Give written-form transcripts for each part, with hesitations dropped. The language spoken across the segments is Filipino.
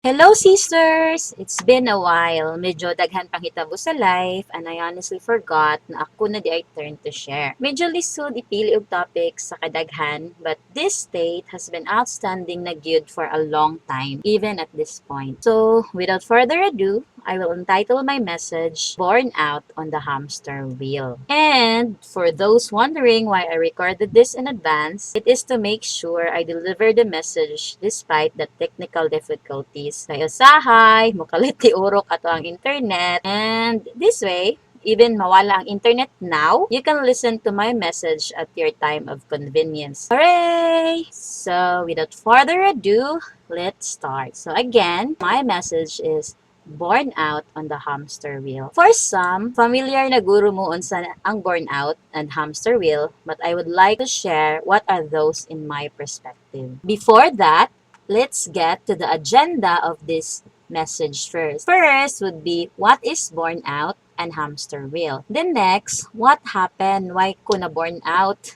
Hello sisters! It's been a while. Medyo daghan pang hitabo sa life and I honestly forgot na ako na di ay turn to share. Medyo lisod ipili og topics sa kadaghan but this state has been outstanding na gyud for a long time even at this point. So without further ado, I will entitle my message Born Out on the Hamster Wheel. And for those wondering why I recorded this in advance, it is to make sure I deliver the message despite the technical difficulties. Kaya usahay, mukalit ti urok ato ang internet. And this way, even mawala ang internet now, you can listen to my message at your time of convenience. Hooray! So without further ado, let's start. So again, my message is born out on the hamster wheel. For some, familiar na guro mo unsa ang burnout and hamster wheel, but I would like to share what are those in my perspective. Before that, let's get to the agenda of this message first. First would be what is burnout and hamster wheel. Then next, what happened? Why ko na burn out?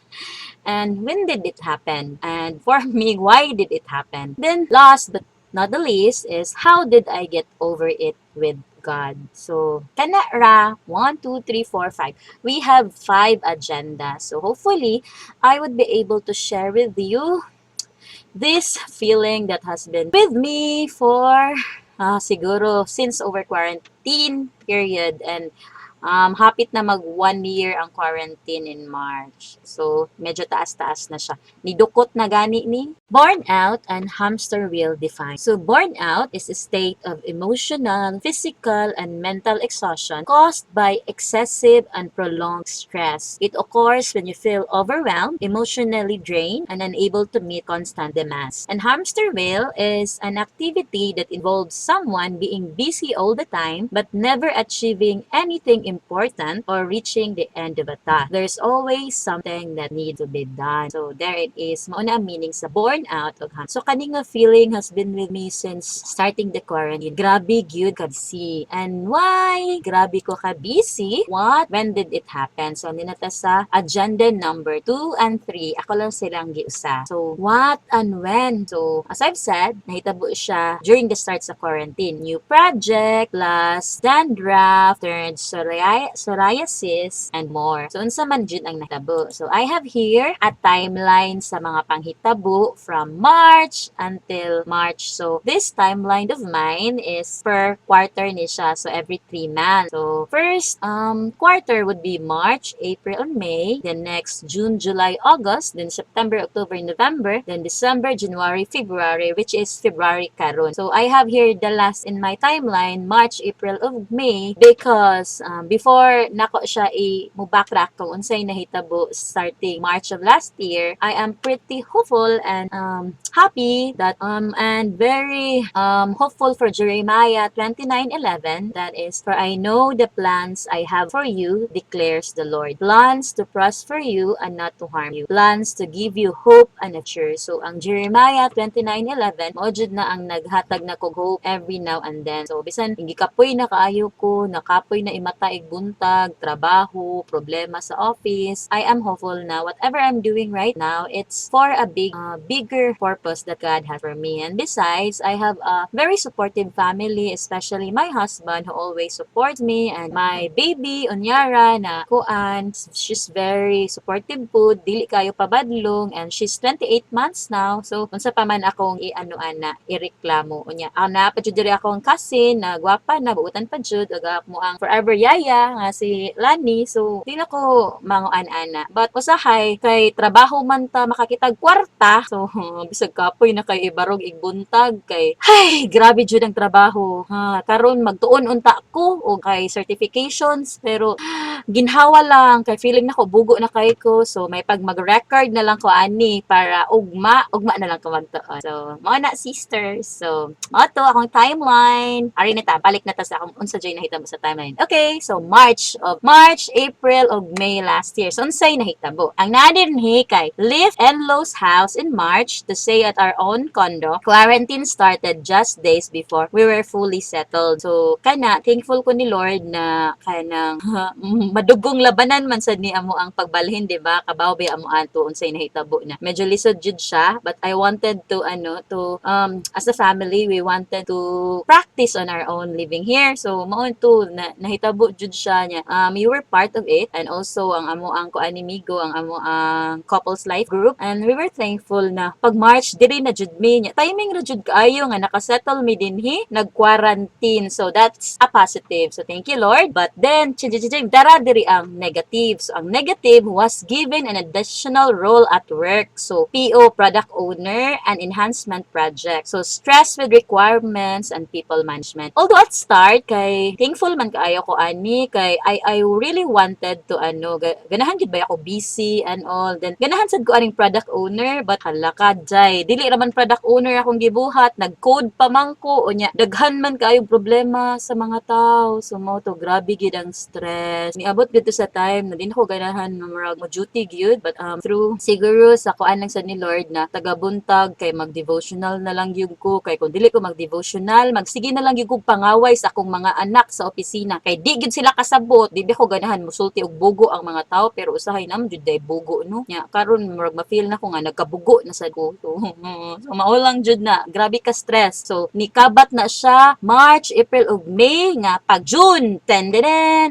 And when did it happen? And for me, why did it happen? Then last but not the least is how did I get over it with God? So, kana ra, 1, 2, 3, 4, 5. We have 5 agendas. So, hopefully, I would be able to share with you this feeling that has been with me for siguro since over quarantine period and hapit na mag 1 year ang quarantine in March. So, medyo taas-taas na siya. Nidukot na gani ni. Burnout and hamster wheel defined. So, burnout is a state of emotional, physical, and mental exhaustion caused by excessive and prolonged stress. It occurs when you feel overwhelmed, emotionally drained, and unable to meet constant demands. And hamster wheel is an activity that involves someone being busy all the time but never achieving anything important or reaching the end of a task. There's always something that needs to be done. So there it is. Mauna ang meaning sa burnout of hamster. So kaning nga feeling has been with me since starting the quarantine. Grabe gyud ka busy. And why? Grabe ko ka busy. What? When did it happen? So ninata sa agenda number 2 and 3. Ako lang silang giusa. So what and when? So as I've said, nahitabo siya during the start sa quarantine. New project, plus dandruff, turned psoriasis, and more. So, unsa man jud ang nahitabo. So, I have here a timeline sa mga panghitabo from March until March. So, this timeline of mine is per quarter ni siya. So, every 3 months. So, first quarter would be March, April, and May. Then next, June, July, August. Then September, October, November. Then December, January, February, which is February karon. So, I have here the last in my timeline, March, April, of May, because before nako siya i-backtrack kung unsay nahitabo starting March of last year, I am pretty hopeful and happy that and very hopeful for Jeremiah 29:11. That is, for I know the plans I have for you, declares the Lord. Plans to prosper you and not to harm you. Plans to give you hope and a future. So, ang Jeremiah 29:11, mao jud na ang naghatag na kog hope every now and then. So, bisan gikapoy na kaayo ko, nakapoy na imata buntag, trabaho, problema sa office, I am hopeful na whatever I'm doing right now, it's for a bigger purpose that God has for me. And besides, I have a very supportive family, especially my husband who always supports me, and my baby, Onyara, na kuan, she's very supportive po, dili kayo pabadlong, and she's 28 months now. So, unsa pa man akong i-anuan ireklamo. Unya, na pa jud diri akong cousin na gwapa na buutan pa jud ug mo ang forever yaya nga si Lani. So, di na ko manguan-ana. But usahay kay trabaho man ta makakitag kwarta. So, bisag kapoy na kay ibarog igbuntag kay hay, grabe jud ang trabaho. Karon magtuon unta ko og kay certifications pero ginhawa lang kay feeling nako bugo na kay ko. So, may pag mag-record na lang ko ani para ugma na lang ko magtuon. So, mao na sisters. So, mao to akong timeline. Ari na ta, balik na ta sa akong unsa joy nahitabo sa timeline. Okay, so So March, April ug May last year. So unsay nahitabo? Ang nadirnhi kay Lift and Lowe's house in March to stay at our own condo. Quarantine started just days before we were fully settled. So kana thankful ko ni Lord na kanang madugong labanan man sad ni amo ang pagbalhin, di ba? Kabaw ba amo ato unsay nahitabo na. Medyo lisod jud siya, but I wanted to as a family we wanted to practice on our own living here. So mao to nahitabo jud siya niya. You were part of it, and also ang amo ang koanimigo, ang amo ang couples life group, and we were thankful na pag March diri na jud mi niya. Timing ra jud kaayo nga nakasettle mi dinhi, nag-quarantine. So that's a positive. So thank you Lord. But then dara diri ang negative. So ang negative was given an additional role at work. So PO, product owner, and enhancement project. So stress with requirements and people management. Although at start kay thankful man kaayo ko ani kay I really wanted to ganahan gid ba ako busy and all. Then ganahan sad ko aning product owner, but halaka jay dili raman product owner akong gibuhat, nag-code pa man ko unya daghan man kaayo problema sa mga tao. So mo to grabe gid ang stress. Niabot gid sa time na din ako ganahan mo duty gyud, but through siguro sa kuan lang sa ni Lord na tagabuntag kay mag-devotional na lang gyud ko, kay kung dili ko mag-devotional magsige na lang gyud ko pangaway sa akong mga anak sa opisina kay di gyud sila kasabot, di ko ganahan musulti og bugo ang mga tao, pero usahay nam jud day bugo no nya karon murag ma-feel na ko nga nagkabugo na sad ko. So mao lang jud na grabe ka stress. So nikabat na siya March, April ug May nga pag June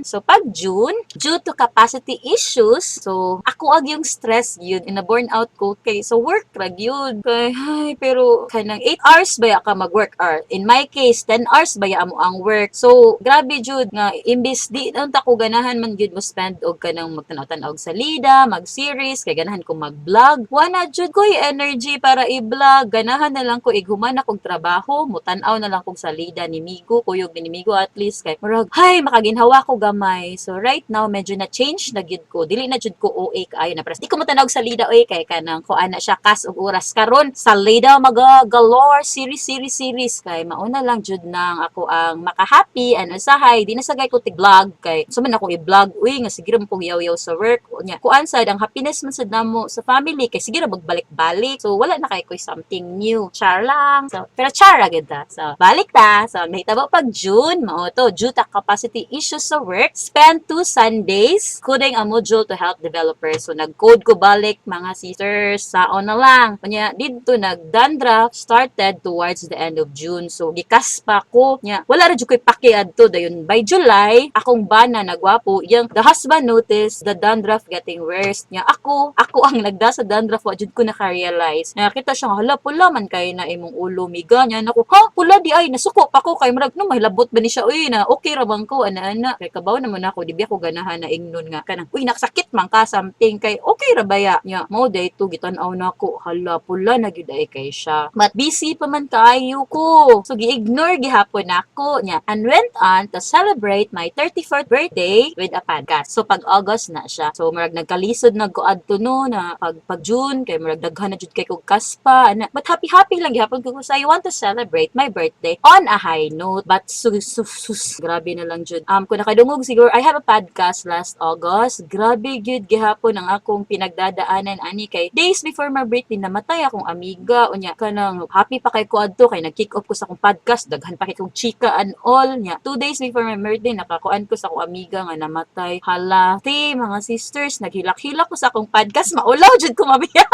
so pag June due to capacity issues, so ako ag yung stress yun in a burnout ko kay so work ra yun kay pero kanang 8 hours baya ka mag-work, or in my case 10 hours baya amo ang work. So grabe jud nga imbis di unta ko ganahan man jud mo spend og kanang magtanaw-tanaw og salida, mag-series, kay ganahan ko mag-vlog, wala jud ko energy para i-vlog. Ganahan na lang ko ighuman akong trabaho, mutan-aw na lang kog salida ni Migo, kuyog ni Migo at least kay murag makaginhawa ko gamay. So right now medyo na change na gyud ko, dili na jud ko OA kaayo na, pero di ko matanog salida kay kanang kuan na siya kas og oras karon salida galore series kay mauna lang jud nang ako ang maka-happy and usahay di na sagay ko tig-vlog kay so man ako i-vlog nga sige ra mo kong yaw-yaw sa work nya kuan sad ang happiness man sad namo sa family kay sige ra magbalik-balik, so wala na kay ko something new, char lang. So pero char agad ta. So balik ta. So nahitabo pag June mao to due to capacity issues sa work, spend 2 Sundays coding a module to help developers. So nag-code ko balik mga sisters sa na lang. Kanya dito nag-done draft started towards the end of June. So gikas pa ko nya wala ra jud koy pakiadto dayon by July akong bana nagwapo yang the husband noticed the done draft getting worse nya ako ang nagda sa done draft wa jud ko naka-realize. Nakita siya hala pula man kay na imong ulo miga nya nako pula di ay nasuko pa ko kay murag no mahilabot ba ni siya na okay ra bang ko ana kay kabaw naman ako di ko ganahan na ingnon nga kanang naksakit man ka something kay okay ra baya nya mo day to gitan-aw nako hala pula na gyud ay kay siya, but busy pa man kaayo ko, so gi-ignore gihapon nako nya and went on to celebrate my 34th birthday with a podcast. So pag August na siya, so murag nagkalisod nagkuadto no na pag June kay murag daghan na jud kay kog kaspa ana, but happy lang gihapon ko so I want to celebrate my birthday on a high note, but grabe na lang jud kung nakadungog siguro I have a podcast last August, grabe gyud gihapon ang akong pinagdadaanan ani kay days before my birthday namatay akong amiga unya kanang happy pa kay ko adto kay nag-kick off ko sa akong podcast, daghan pa kay kong chika and all nya 2 days before my birthday nakakuan ko sa akong amiga nga namatay. Hala mga sisters naghilak-hilak ko sa akong podcast, maulaw jud ko mamiya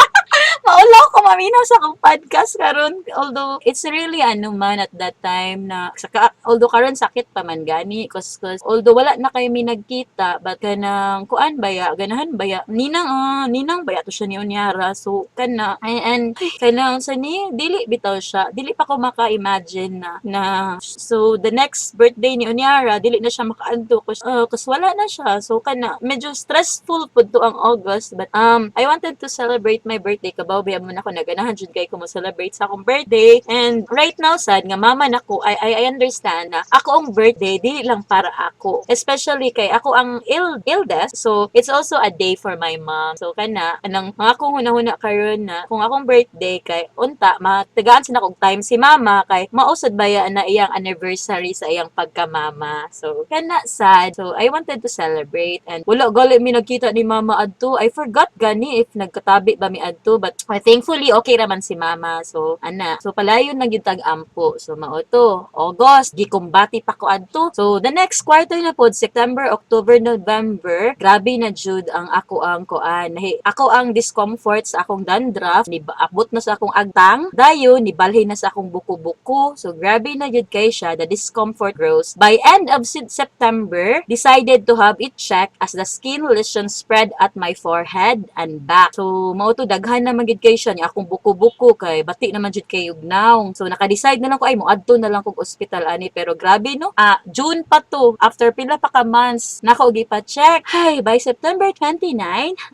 maulaw ko maminaw sa akong podcast karon, although it's really man at that time na saka although karon sakit pa man gani cause although wala na kay mi nagkita, but kanang kuan baya ganahan baya ninang baya to siya ni Unyara, so kana and kanang sa ni dili bitaw siya, dili pa ko maka-imagine na so the next birthday ni Unyara dili na siya makaadto cause wala na siya, so kana medyo stressful pud to ang August, but I wanted to celebrate my birthday ibabaw biya mo na ako naganahan jud kay ko mo celebrate sa akong birthday. And right now sad nga mama nako, I understand na ako ang birthday di lang para ako. Especially kay ako ang eldest, so it's also a day for my mom. So kana anang mga akong hunahuna karon na kung akong birthday kay unta matagaan sina kog time si mama kay mausad baya na iyang anniversary sa iyang pagkamama. So kana sad. So I wanted to celebrate and wala gali mi nagkita ni mama adto. I forgot gani if nagkatabi ba mi adto, but thankfully okay raman si mama. So ana, so palayon na gyud tag ampo. So mao to August gikumbati pa ko adto. So the next quarter na pod September, October, November, grabe na jud ang ako ang kuan. Ako ang discomfort sa akong dandruff, ni abot na sa akong agtang, dayon ni balhin na sa akong buko-buko. So grabe na jud kay siya, the discomfort grows. By end of September, decided to have it checked as the skin lesion spread at my forehead and back. So mao to daghan na magid kay siya ni akong buko-buko kay bati naman jud kay ugnaw. So naka-decide na lang ko ay mo adto na lang kog ospital ani, pero grabe no. June pa to, after pila pa ka months nako gipa-check. Hay, by September 29,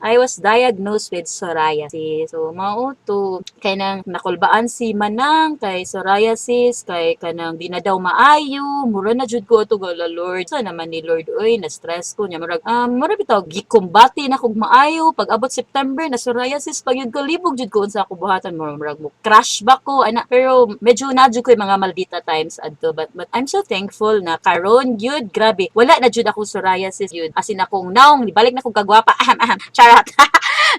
I was diagnosed with psoriasis. So mao to kay nang nakulbaan si manang kay psoriasis kay kanang di na daw maayo, mura na jud ko to gala Lord. So naman ni Lord oy na stress ko nya murag mura bitaw gikumbati na kog maayo pag abot September na psoriasis pag yun ko libog jud ko unsa ako buhatan murag mo crash ba ko ana, pero medyo na jud ko yung mga maldita times adto, but I'm so thankful na karon gyud grabe wala na jud ako psoriasis yun, asin akong naong balik na kog kagwapa charat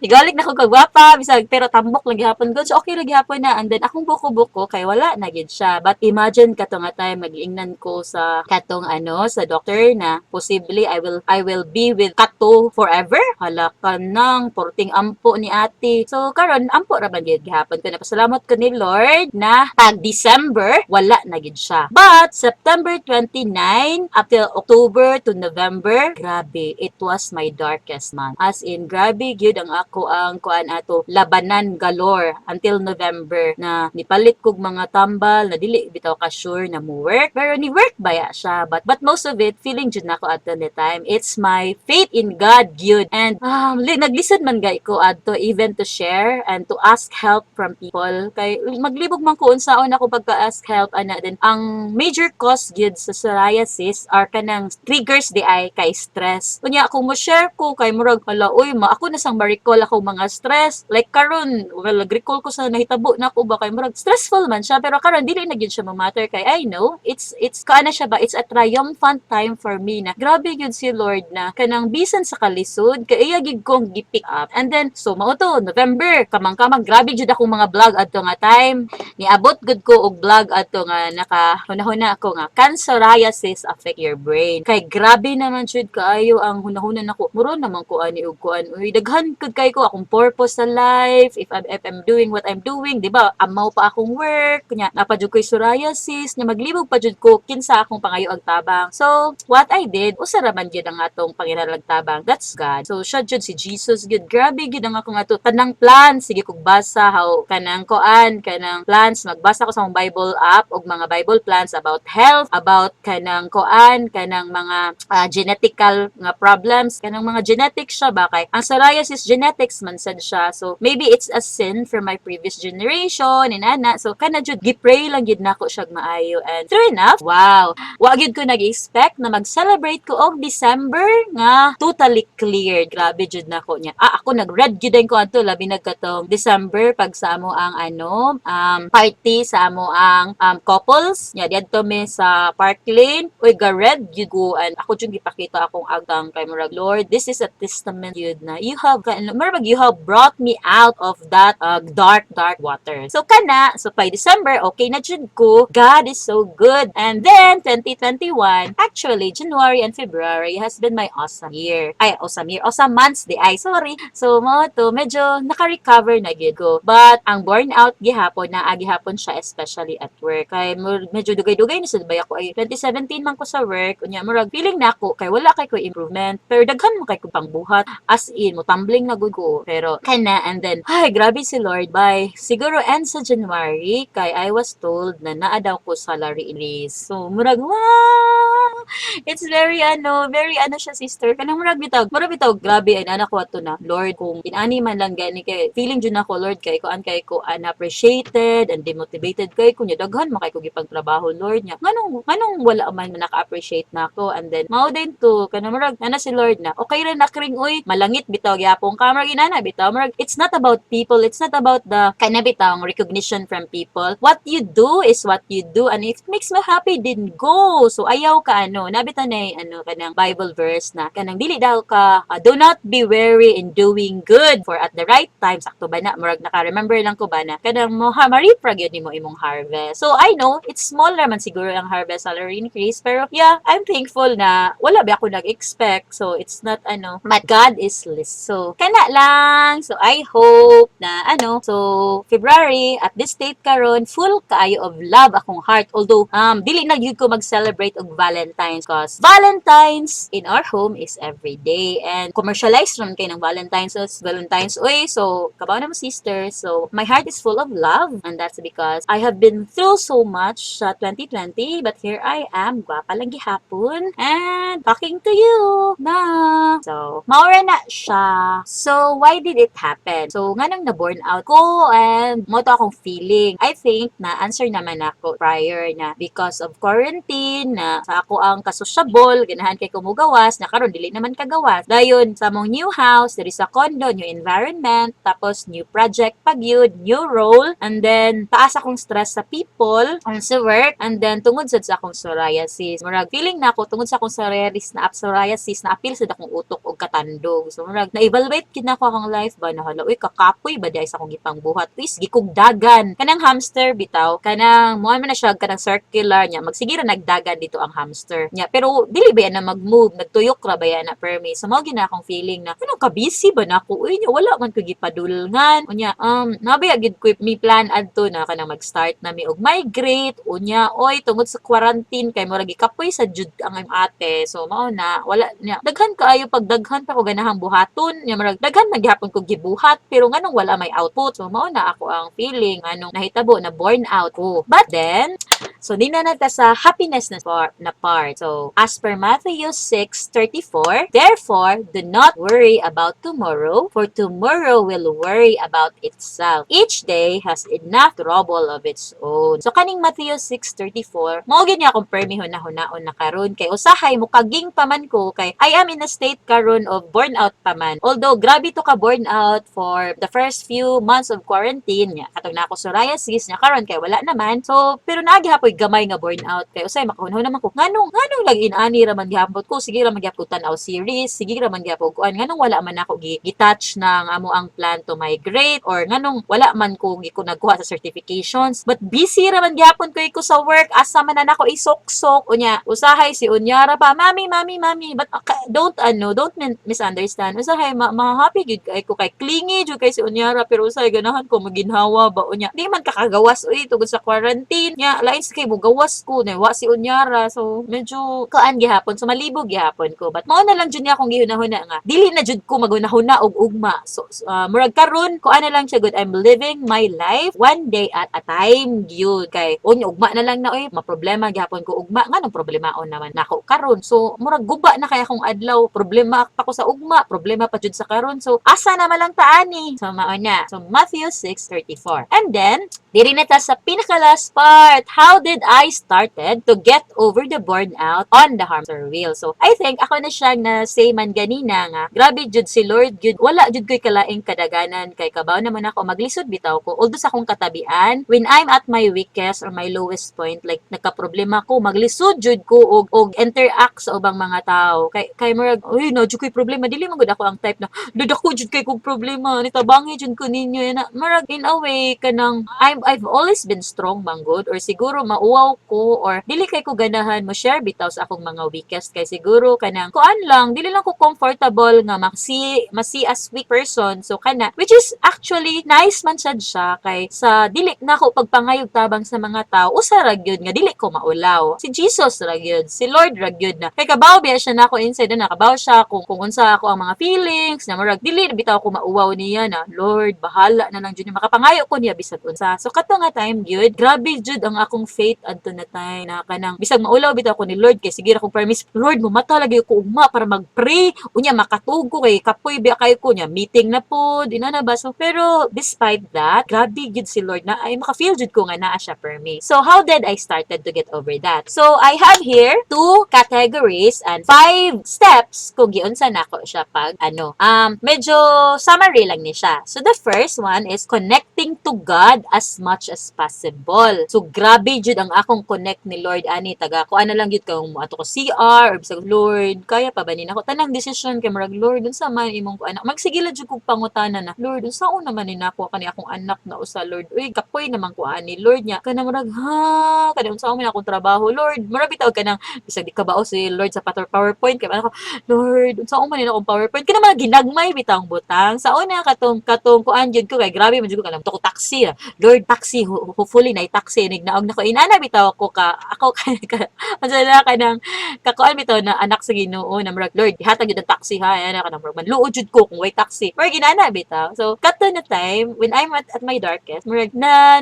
Igalik na ko kagwapa, bisag, pero tambok lang gihapon ko. So, okay lang gihapon na. And then, akong buko-buko, kay wala na gid siya. But imagine kato nga tayo, mag-iingnan ko sa katong sa doctor na possibly I will be with kato forever. Hala ka nang, porting ampo ni ate. So, karon ampo ra ba gid gihapon ko. Napasalamat ko ni Lord na pag December, wala na gid siya. But, September 29 up till October to November, grabe, it was my darkest month. As in, grabe gyud ang ako ang kuan ato labanan galore until November na nipalit kog mga tambal na dili bitaw ka sure na mo work, pero ni work baya siya, but most of it feeling jud nako at the time it's my faith in God gyud. And naglisten man gay ko adto even to share and to ask help from people kay maglibog man ko unsaon ako pagka-ask help ana. Din ang major cause gyud sa psoriasis are kanang triggers di ay kay stress. Kunya kung mo share ko kay murag hala oy ako na sang recall ako mga stress like karon, well recall ko sa nahitabo na ko ba kay murag stressful man siya, pero karon dili na gyud siya ma-matter kay I know it's kaana siya ba, it's a triumphant time for me na grabe gyud si Lord na kanang bisan sa kalisod kay iya gyud kong gi-pick up. And then so mao to November kamang grabe gyud akong mga vlog adto nga time, niabot gud ko og vlog adto nga nakahunahuna ako nga can psoriasis affect your brain, kay grabe naman jud kaayo ang hunahuna nako muro naman ko ani og kuan uy daghan gud kay ko akong purpose sa life if I'm doing what I'm doing, di ba? Amaw pa akong work, kunya napadjud ko'y psoriasis, na maglibog pa jud ko kinsa akong pangayo ag tabang. So what I did, usa ra man gyud ang atong panginalag tabang, that's God. So siya jud si Jesus gyud, grabe gyud ang akong ato tanang plan, sige kog basa how kanang koan kanang plans, magbasa ko sa akong Bible app og mga Bible plans about health, about kanang koan kanang mga genetical nga problems, kanang mga genetics siya ba kay ang psoriasis genetics man sad siya. So maybe it's a sin from my previous generation inana. So kana jud gipray lang gid nako siya maayo, and true enough, wow, wa gyud ko nag-expect na mag-celebrate ko og December nga totally cleared. Grabe jud nako nya. Ako nag-red gyud ko adto labi nagkatong December pag sa amo ang party sa amo ang couples nya diadto me sa Park Lane. Uy ga red gyud ko, and ako jud gipakita akong agtang kay murag Lord, this is a testament gyud na you have brought me out of that dark water. So kana, so by December, okay na jud ko. God is so good. And then, 2021, actually, January and February has been my awesome year. Awesome months di ay, sorry. So, mo to, medyo naka-recover na gid ko. But, ang burnout gihapon, gihapon siya, especially at work. Kay, medyo dugay-dugay ni sabay ako ay 2017 man ko sa work. Unya, murag, feeling na ako, kay wala kay ko improvement. Pero daghan mo kay ko pangbuhat. As in, mo tumbling na gud ko. Pero kana, and then ay grabe si Lord by siguro end sa January kay I was told na naa daw ko salary increase. So murag wow, it's very ano siya sister. Kanang murag bitaw grabe ay anak ko ato na. Lord, kung inani man lang gani kay feeling jud nako Lord kay kuan kay ko unappreciated and demotivated kay kunya daghan makay ko gipang trabaho Lord nya. Nganong wala man naka-appreciate nako, and then mao din to kanang murag ana si Lord na okay ra na kring uy malangit bitaw gyapon ka murag inana bitaw murag it's not about people, it's not about the kana bitaw recognition from people. What you do is what you do, and if it makes me happy then go. So ayaw ka nabitaw na kanang Bible verse na kanang dili daw ka do not be weary in doing good for at the right time sakto ba na murag naka-remember lang ko ba na kanang mo ma-reap ra gyud nimo imong harvest. So I know it's small naman siguro ang harvest salary increase, pero yeah, I'm thankful na wala ba ako nag-expect. So it's not but God is list. So kana lang. So I hope na so February at this date karon full kaayo of love akong heart, although dili na gyud ko mag-celebrate og Valentine's cause Valentine's in our home is every day, and commercialized ron kay ng Valentine's oy. So kabaw na mo sister, so my heart is full of love, and that's because I have been through so much sa 2020, but here I am gwapa lang gihapon and talking to you na. So maura na siya. So why did it happen? So nganong na burn out ko, and mo to akong feeling. I think na answer naman ako prior na because of quarantine na sa ako ang kasosyable ganahan kay kumugawas na karon dili naman kagawas dayon sa mong new house diri sa condo, new environment, tapos new project pagyud, new role, and then taas akong stress sa people and sa work, and then tungod sad sa akong psoriasis murag feeling na ako tungod sa akong psoriasis na apil sad akong utok og katandog. So murag na-evaluate gid nako akong life ba na hala uy kakapoy ba di sa akong gipang buhat is gikugdagan kanang hamster bitaw kanang mo man na siya kanang circular nya magsigira nagdagan dito ang hamster nya, pero dili ba yan na mag-move nagtuyok ra ba yan na permi. So mao gina akong feeling na ka busy ba nako uy nya wala man ko gipadulngan unya nabaya gid ko mi plan adto na kanang mag-start na mi og migrate unya oy tungod sa quarantine kay murag gikapoy sa jud ang ate. So mao na wala nya daghan kaayo pag daghan pa ko ganahang buhaton nya murag daghan man gihapon ko gibuhat pero nganong wala may output. So mao na ako ang feeling anong nahitabo na burn out ko. But then so di na nata sa happiness na part. So as per Matthew 6:34, therefore do not worry about tomorrow, for tomorrow will worry about itself. Each day has enough trouble of its own. So kaning Matthew 6:34, mao gid niya akong permihon na hunaon na karon kay usahay mo kaging paman ko kay I am in a state karon of burnout paman. Although grabe to ka burnout for the first few months of quarantine niya. Katong na ako psoriasis niya karon kay wala naman. So pero nagihapoy gamay nga burnout kay usay makahunahon naman ko nganong lagi inani ra man gihapon ko, sige ra man gihapon tan-aw series, sige ra man gihapon kuan nganong wala man ako gi-touch ng amo ang plan to migrate, or nganong wala man ko nagkuha sa certifications, but busy ra man gihapon ko sa work asa man na nako isok-sok unya usahay si unyara pa mami but don't misunderstand usahay ma-happy gid kay ko kay clingy jud kay si unyara, pero usay ganahan ko maginhawa ba unya di man kakagawas uy tungod sa quarantine nya lain sa kay mo gawas ko na wa si unyara. So medyo kaan gihapon, so malibog gihapon ko, but mao na lang jud niya akong gihunahuna nga dili na jud ko magunahuna og ugma. So murag karon ko ana lang siya good, I'm living my life one day at a time gyud kay unya ugma na lang na oy maproblema gihapon ko ugma nganong problemaon naman nako karon. So murag guba na kay akong adlaw, problema pa ko sa ugma, problema pa jud sa karon, so asa na malang taani. So mao na. So Matthew 6:34, and then diri na ta sa pinaka-last part. How did I started to get over the burnout on the hamster wheel? So I think ako na siyang na say man ganina nga grabe jud si Lord jud wala jud ko'y kalaing kadaganan kay kabaw naman ako maglisod bitaw ko although sa akong katabian when I'm at my weakest or my lowest point, like nagka-problema ko maglisod jud ko og interact sa ubang mga tao kay murag uy no jud ko'y problema dili man gud ako ang type na dadako jud kay kog problema nitabangi jud ko ninyo na murag in a way kanang I've always been strong manggod, or siguro mauwaw ko or dili kay ko ganahan mo share bitaw sa akong mga weakest kay siguro kanang kuan lang dili lang ko comfortable nga masi as weak person. So kana which is actually nice man sad siya kay sa dili na ko pagpangayog tabang sa mga tao usa ra gyud nga dili ko maulaw. Si Jesus ra gyud, si Lord ra gyud na kay kabaw biya siya nako inside na kabaw siya kung unsa ako ang mga feelings na murag murag dili bitaw ko mauwaw niya na Lord bahala na lang jud makapangayo ko niya bisag unsa. So kato nga time gyud grabe jud ang akong faith adto na time na kanang bisag maulaw bitaw ko ni Lord kay sige ra kong promise Lord mo mata lagi ko ugma para mag-pray unya makatugo kay kapoy biya kay ko niya meeting na po ina na ba so pero despite that grabe gyud si Lord na ay maka-feel jud ko nga naa siya for me. So how did I started to get over that? So I have here 2 categories and 5 steps kung giunsa nako siya pag medyo summary lang ni siya. So the first one is connecting to God as much as possible. So grabe jud ang akong connect ni Lord ani taga ko ana lang jud kung ato ko CR or bisag Lord kaya pa ba ni nako tanang decision kay murag Lord unsa man imong anak magsigila jud kog pangutana na Lord unsa naman ni nako kani akong anak na usa Lord uy kapoy naman ko ani Lord nya kana murag ha kana unsa man akong trabaho Lord murag bitaw kanang bisag di ka bao si Lord sa PowerPoint kay ako Lord unsa man ni akong PowerPoint kana mga ginagmay bitang butang sa una katong kuan jud ko kay grabe man jud ko kanang to taxi Lord taxi hopefully na taxi nignaog nako inana bitaw ako unsa na kanang kakuan bitaw na anak sa Ginoo na murag Lord ihatag jud ang taxi ha ana kanang murag manluod jud ko kung way taxi murag ginana bitaw so kato na time when I'm at my darkest murag na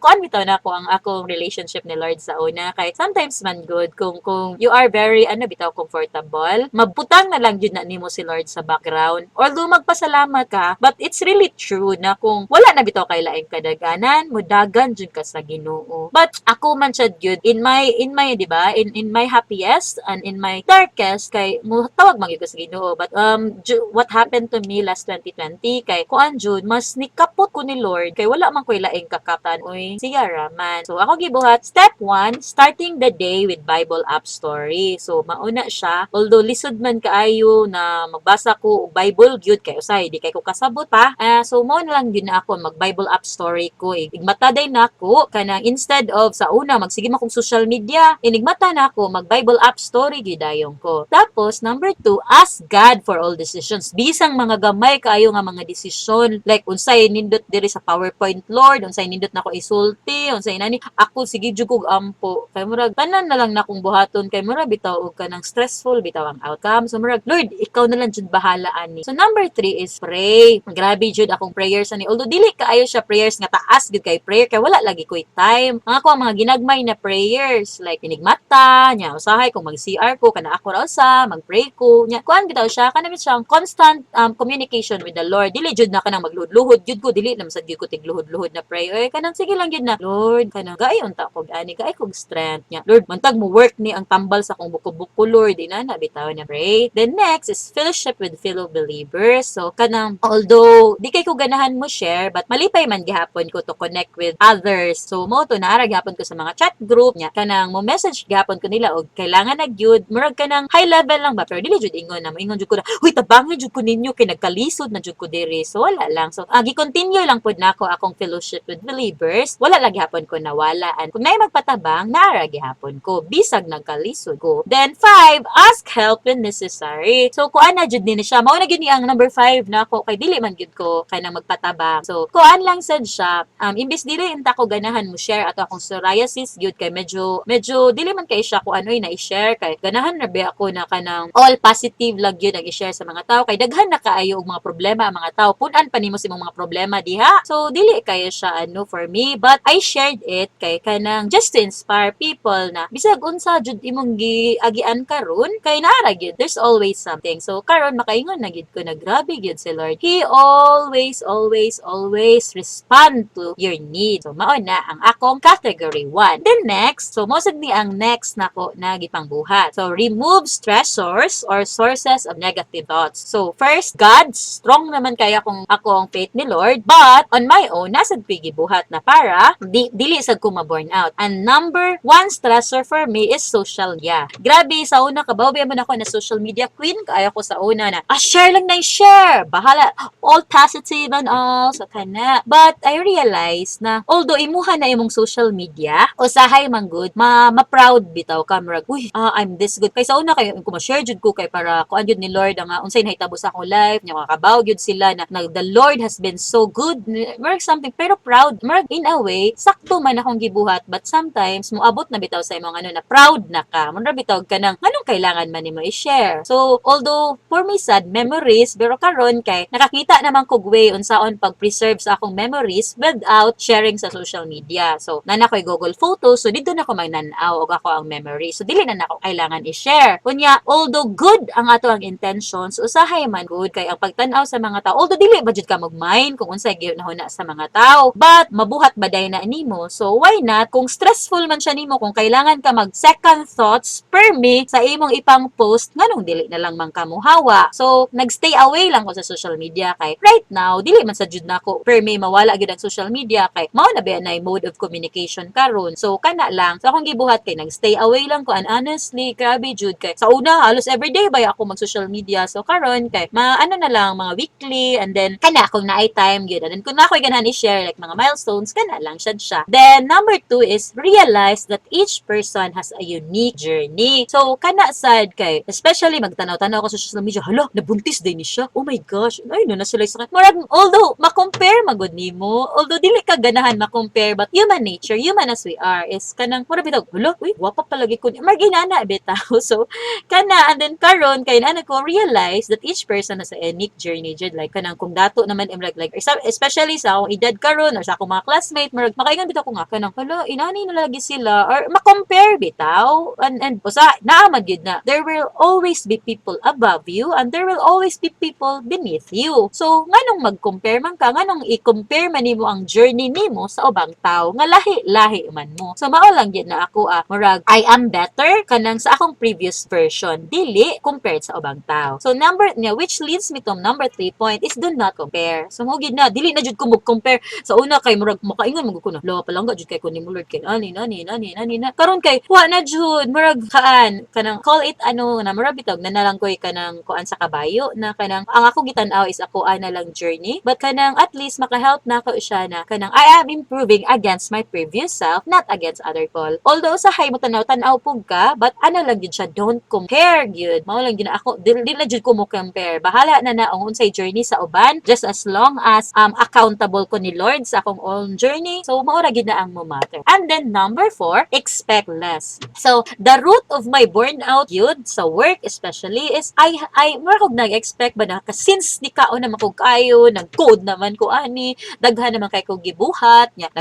kuan bitaw na ako ang akong relationship ni Lord sa una kay sometimes man good kung you are very bitaw comfortable mabutang na lang jud na nimo si Lord sa background although magpasalamat ka but it's really true na kung wala na bitaw kay laing kadaganan mudagan jud ka sa Ginoo but ako man siya jud in my di ba in my happiest and in my darkest kay mo tawag man gyud ko sa Ginoo but what happened to me last 2020 kay kuan jud mas nikapot ko ni Lord kay wala man koy laing kakatan oy siya raman so ako gibuhat step 1 starting the day with Bible app story so mauna siya although lisod man kaayo na magbasa ko og Bible gyud kay usay di kay ko kasabot pa so mo na lang gyud na ako mag Bible app story ko igmataday nako kanang instead of sa una magsige man kong social media inigmata na ako mag Bible app story gyud dayon ko tapos number 2 ask God for all decisions bisang mga gamay kaayo nga mga desisyon like unsay nindot diri sa PowerPoint Lord unsay nindot nako isulti unsay nani ako sige jud kog ampo kay murag tanan na lang nakong buhaton kay murag bitaw og kanang stressful bitaw ang outcome so murag Lord ikaw na lang jud bahala ani so number 3 is pray grabe jud akong prayers ani although dili kaayo siya prayers nga taas gud kay prayer kay wala lagi koy time ang ako ang mga ginagmay na prayers like inigmata nya usahay kung mag CR ko kana ako ra usa mag-pray ko nya kuan bitaw siya kanami siyang constant communication with the Lord dili jud na kanang magluhod-luhod jud ko dili naman sad jud ko tigluhod-luhod na pray kanang sige lang jud na Lord kanang gaay unta ko ani gaay kog strength nya Lord mantag mo work ni ang tambal sa kong buko-buko Lord ina na bitaw na pray then next is fellowship with fellow believers so kanang although di kay ko ganahan mo share but malipay man gihapon ko to connect with others so mo to naara gihapon ko sa mga chat group nya kanang mo message gihapon ko nila og kailangan na gyud murag kanang high level lang ba pero dili jud ingon na ingon jud ko na huy tabangi jud ko ninyo kay nagkalisod na jud ko diri so wala lang so gi-continue lang pud nako akong fellowship with believers wala lang gihapon ko nawala and kung naay magpatabang naara gihapon ko bisag nagkalisod ko then 5 ask help when necessary so kuan na jud ni siya mao na gyud ni ang number 5 nako kay dili man gyud ko kanang magpatabang so kuan lang sad siya imbis dili inta ko ganahan mo share ato akong psoriasis gyud kay medyo dili man kay siya ko anoy na i-share kay ganahan ra ba ako na kanang all positive lang gyud ang i-share sa mga tao kay daghan na kaayo og mga problema ang mga tao pun-an pa nimo sa mga problema diha so dili kayo siya for me but I shared it kay kanang just to inspire people na bisag unsa jud imong giagian karon kay naara gyud there's always something so karon makaingon na gyud ko na grabe gyud si Lord he always respond to your need so mao na ang akong category 1 then next so mo sad ni ang next nako na gipangbuhat so remove stressors or sources of negative thoughts so first God strong naman kaya kung ako ang faith ni Lord but on my own nasad ko gibuhat na para dili sad ko ma-burn out and number 1 stressor for me is social media grabe sa una kabawi man ako na social media queen kaya ko sa una na share lang na share bahala all positive and all sa kana but I realized na although imuha na imong social media usahay man good ma-proud bitaw ka murag uy I'm this good kay sa una kay ko ma-share jud ko kay para kuan jud ni Lord nga unsay nahitabo sa akong life nya makabaw jud sila na the Lord has been so good murag something pero proud murag in a way sakto man akong gibuhat but sometimes moabot na bitaw sa imong na proud na ka murag bitaw ka nang nganong kailangan man nimo i-share. So although for me sad memories, pero karon kay nakakita naman kog way unsaon pag-preserve sa akong memories without sharing sa social media. So nana ko'y Google Photos, so dito na ko magnan-aw og ako ang memory. So dili na nako kailangan i-share. Kunya although good ang ato ang intentions, usahay man good kay ang pagtan-aw sa mga tao. Although dili ba jud ka mag-mind kung unsay ginahuna sa mga tao, but mabuhat baday na nimo. So why not kung stressful man siya nimo, kung kailangan ka mag second thoughts per me sa imong ipang post, nganong dili na lang man ka muhawa. So nagstay away lang ko sa social media kay right now dili man sa jud nako per me mawala gyud ang social media kay mao na ba na mode of communication karon. So kana lang sa akong gibuhat kay nagstay away lang ko, and honestly grabe jud kay sa una halos everyday ba ako mag social media. So karon kay ano na lang mga weekly, and then kana kung naay time gyud, and then kung nakoy ganahan i-share like mga milestones kana lang siya. Then number 2 is realize that each person has a unique journey. So kana sad kay especially magtanaw-tanaw ko sa social media, hala nabuntis din ni siya, oh my gosh, ay no na sila sa murag, although ma-compare magud nimo, although dili ka ganahan ma-compare, but human nature, human as we are, is kanang mura bitaw, hala uy gwapa palagi ko marginana bitaw. So kana, and then karon kay ana ko realize that each person has a unique journey jud, like kanang kung dato naman like especially sa akong edad karon or sa akong mga classmate, murag makaingon bitaw ko nga kanang hala inani na lagi sila, or ma-compare bitaw, and usa naamad gyud na there will always be people above you and there will always be people beneath you. So nganong mag-compare man ka, nganong i-compare man nimo ang journey nimo sa ubang tao nga lahi-lahi man mo. So mao lang gyud na ako murag I am better kanang sa akong previous version, dili compared sa ubang tao. So number niya, which leads me to number 3 point, is do not compare. So mo gyud na dili na jud ko mag-compare sa una kay murag makaingon magud ko na lawa pa lang gud kay ko ni Lord kay ani na karon kay wa na jud murag kanang call it ano na murag bitog na nalang koy kanang kuan sa kabayo na kanang ang ako gitan-aw is ako ana lang journey, but kanang at least maka-help na ako siya na kanang I am improving against my previous self, not against other people. Although sa hay mo tanaw-tanaw pug ka, but ano lang gyud siya, don't compare gyud. Mao lang gyud ako dili na jud ko mo compare. Bahala na ang unsay journey sa uban, just as long as accountable ko ni Lord sa akong own journey. So mao ra gyud na ang mo matter. And then number 4, expect less. So the root of my burnout yun sa work especially is I murag nag-expect ba na since di kaon naman ko kayo, nag-code naman ko ani, daghan naman kay ko gibuhat nya,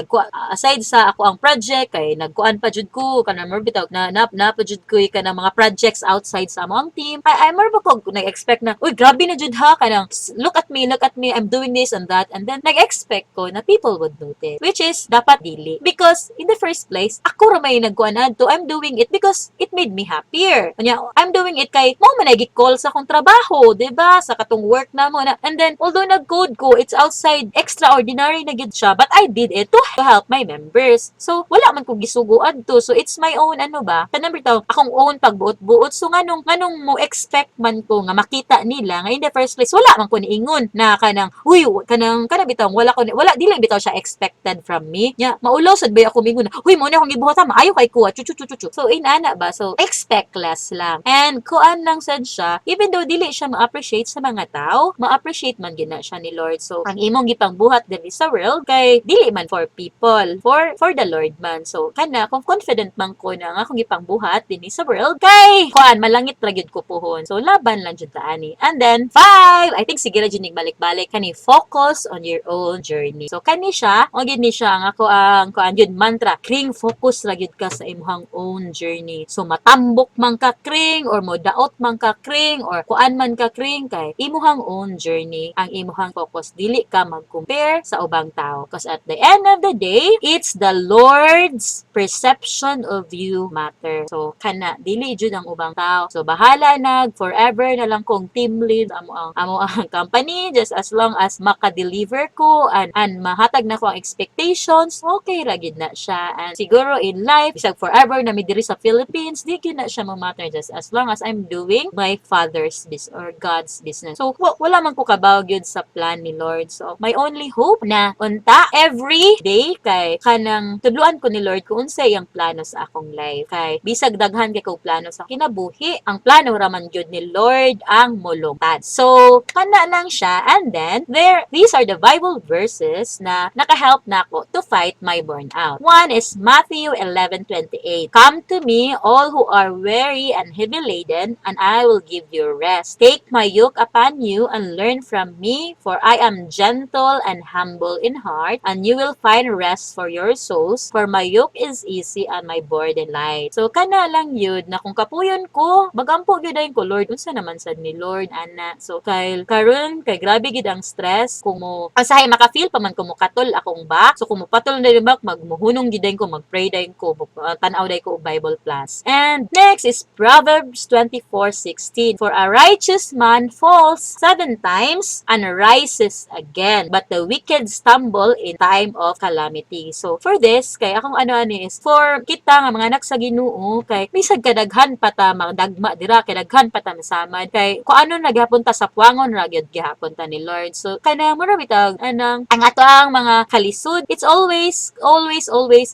aside sa ako ang project kay nagkuan pa jud ko kanang more bitaw na pa jud ko kanang mga projects outside sa among team. I more ba ko nag-expect na uy grabe na jud ha, kanang look at me, I'm doing this and that, and then nag-expect ko na people would notice, which is dapat dili, because in the first place ako ra may nagkuan adto, I'm doing it because it made me happier. Kanya I'm doing it kay mo man nagi-call sa akong trabaho, diba? Sa katong work na mo na. And then although nag-code ko, it's outside extraordinary na gid siya, but I did it to help my members. So wala man ko gisuguan to. So it's my own ano ba? Kanang bitaw akong own pagbuot-buot. So nganong mo expect man ko nga makita nila nga in the first place wala man ko niingon na kanang uy kanang bitaw wala dili bitaw siya expected from me. Nya maulaw sad ba ako mingon na uy mo na akong gibuhatan maayo kay ko chu. So inana ba? So expect less lang. And kuan lang sad siya, even though dili siya ma-appreciate sa mga tao, ma-appreciate man gina siya ni Lord. So ang imong gipangbuhat diri sa world kay dili man for people, for the Lord man. So kana kung confident man ko na nga akong gipangbuhat dinhi sa world kay kuan malangit ra gyud ko pohon. So laban lang jud ta ani. And then 5, I think sige ra jud ning balik-balik kani, focus on your own journey. So kani siya, o gid ni siya ang ako ang kuan jud mantra, kring focus ra gyud ka sa imong own journey. So matambok man ka kring or modaot man ka kring or kuan man ka kring kay imuhang own journey ang imuhang focus, dili ka mag-compare sa ubang tao, because at the end of the day it's the Lord's perception of you matter. So kana dili jud ang ubang tao. So bahala nag forever na lang kong team lead amo ang company, just as long as maka-deliver ko and mahatag na ko ang expectations, okay ra gid na siya. And siguro in life bisag forever na mi diri sa Philippines, di gyud na siya matter, just as long as I'm doing my Father's business or God's business. So wala man ko kabaw gyud sa plan ni Lord. So my only hope na unta every day kay kanang tudluan ko ni Lord kung unsay ang plano sa akong life. Kay bisag daghan kay ko plano sa kinabuhi, ang plano ra man gyud ni Lord ang molungtad. So kana lang siya. And then these are the Bible verses na naka-help na ako to fight my burnout. One is Matthew 11:28. Come to me all who are weary weary and heavy laden, and I will give you rest. Take my yoke upon you and learn from me, for I am gentle and humble in heart, and you will find rest for your souls, for my yoke is easy and my burden light. So, kana lang yun, na kung kapuyon ko, magampo gyud ko, Lord, unsa naman sad ni Lord, ana. So, karon kay grabe gid ang stress, kung mo, asahay maka-feel pa man kung mo katol akong back, so kung mo patol na yung back, magmuhunong gid ko, mag-pray dayon ko, tanaw dayon ko og Bible class. And next is Proverbs 24:16. For a righteous man falls 7 times and rises again, but the wicked stumble in time of calamity. So, for this, kay akong ano is, for kita nga mga anak sa Ginoo, kay bisag kadaghan pa ta magdagma dira, kay daghan pa ta masamad, kay kung ano naghapon ta sa puwangon ra gyud gihapon ta ni Lord. So, kana mo ra bitag anang ang ato ang mga kalisod, it's always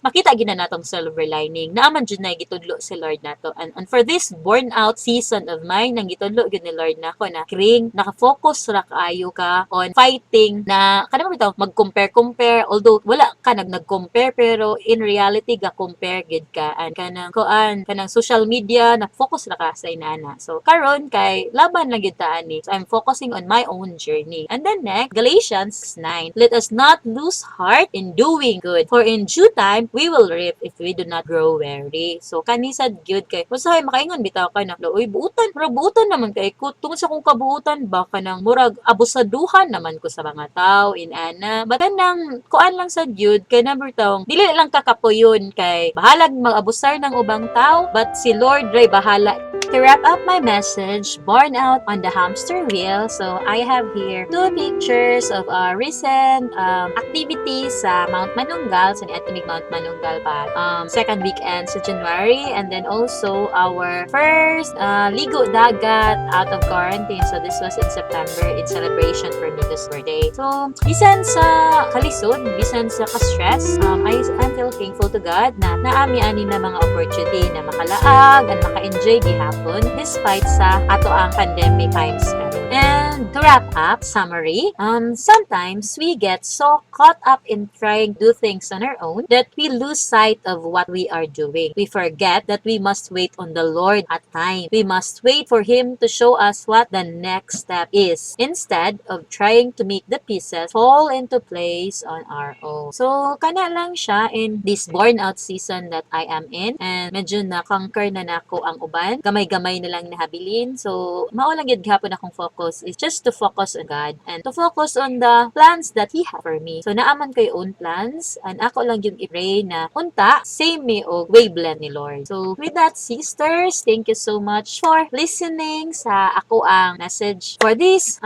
makita gid na natong silver lining. Naaman jud na gitudlo si Lord nato. And for this burnout season of mine, nang gitudlo gid ni Lord nako na kring naka-focus ra kaayo ka on fighting na kanang bitaw mag-compare, although wala ka nag-compare, pero in reality ga compare gid ka and kanang social media na focus ra ka sa inana. So karon kay laban lang gid ta ani. So I'm focusing on my own journey. And then next, Galatians 9. Let us not lose heart in doing good, for in due time we will reap if we do not grow weary. So kanisad gyud kay usahay makaingon bitaw ka na, uy buutan, pero buutan naman kay ko tungod sa kung kabuutan ba kanang murag abusaduhan naman ko sa mga tao inana. But kanang kuan lang sa gyud kay number taong dili lang kakapuyon kay bahalag mag-abusar ng ubang tao, but si Lord ray bahala. To wrap up my message, born out on the hamster wheel, so I have here 2 pictures of our recent activities sa Mount Manunggal, sa Niatimig Mount Manunggal pa, second weekend sa January, and then also our first ligo dagat out of quarantine. So this was in September in celebration for Nico's birthday. So bisan sa kalisod, bisan sa ka-stress, I feel thankful to God na naami ani na mga opportunity na makalaag and maka-enjoy gihapon despite sa ato ang pandemic times. And to wrap up, summary, sometimes we get so caught up in trying to do things on our own that we lose sight of what we are doing. We forget that we must wait on the Lord at time. We must wait for Him to show us what the next step is, instead of trying to make the pieces fall into place on our own. So, kana lang siya in this burnout season that I am in, and medyo na-conquer na nako ang uban. Gamay-gamay na lang nahabilin. So, mao lang gid gihapon akong focus is just to focus on God and to focus on the plans that He has for me. So, naaman ko yung own plans and ako lang yung i-pray na unta, same me o wavelength ni Lord. So, with that, sisters, thank you so much for listening sa ako ang message for this,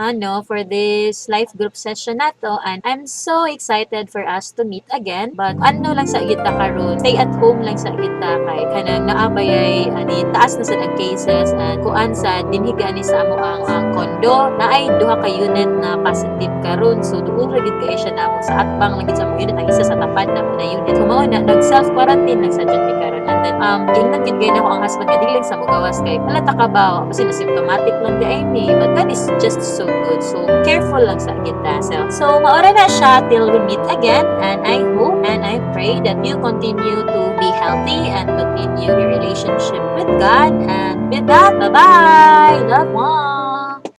for this life group session na to, and I'm so excited for us to meet again. But lang sa kita karon, stay at home lang sa kita kay kanang naabayay ani taas na sa cases and kuan sa dinhiga ni sa amo ang kondo na ay duha ka unit na positive karon. So duol ra gid kay siya namo sa atbang lagi sa mo unit, ang isa sa tapad na mo na unit. Humao na nag self quarantine lang sa jud mi karon. And then gingnan gid kay nako ang husband nga dili sa mugawas kay halata ka ba kasi na symptomatic lang di ay me, but that is just so good. So careful lang sa kita. So maora na siya till we meet again, and I hope and I pray that you continue to be healthy and continue your relationship with God. And with that, bye-bye! Love one!